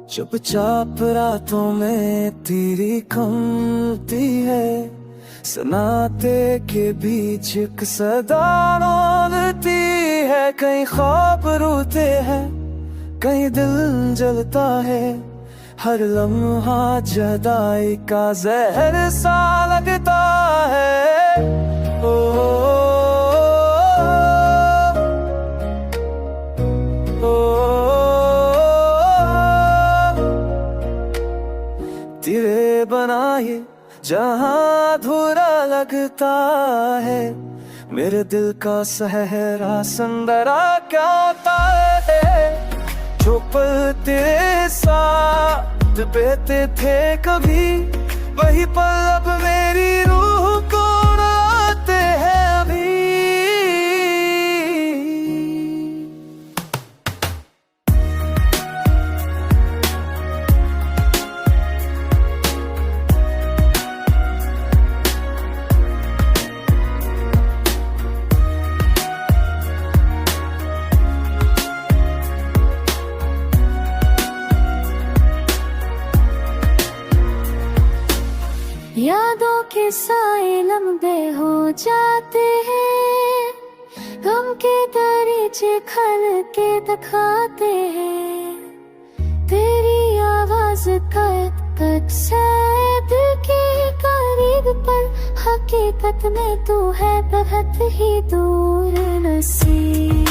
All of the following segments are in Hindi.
चुपचाप रातों में तेरी खमती है, सन्नाटे के बीच एक सदा रोती है। कहीं ख्वाब रोते हैं, कहीं दिल जलता है, हर लम्हा जुदाई का जहर सा लगता है। ओ, ओ, तेरे बनाए जहां अधूरा लगता है, मेरे दिल का सहरा संदरा क्या होता है। जो पल तेरे साथ बीते थे कभी, वही पल अब मेरी रूह को रुलाते हैं अभी। यादों के साए लम्बे हो जाते हैं, गम के दरीचे खल के दिखाते हैं। तेरी आवाज कट शायद के करीब, पर हकीकत में तू है बहुत ही दूर नसीब।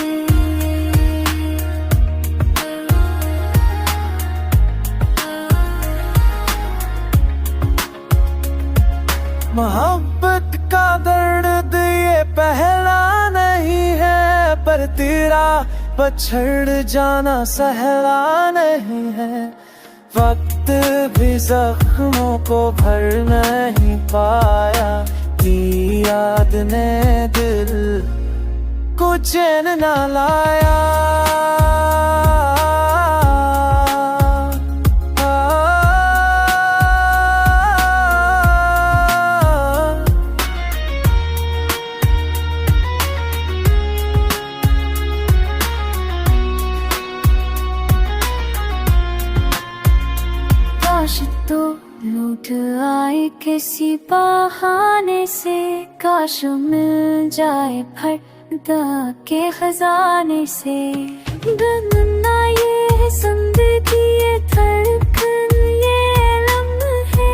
मोहब्बत का दर्द ये पहला नहीं है, पर तेरा पछड़ जाना सहला नहीं है। वक्त भी जख्मों को भर नहीं पाया, की याद ने दिल को चैन न लाया। काश तो लौट आए किसी बहाने से, काश मिल जाए पर्दा के खजाने से। बनना ये जिंदगी ये धड़कन ये लम्हे,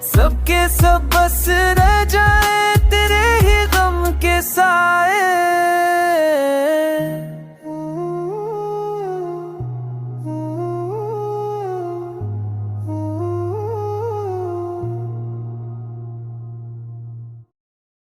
सबके सब बस रह जाए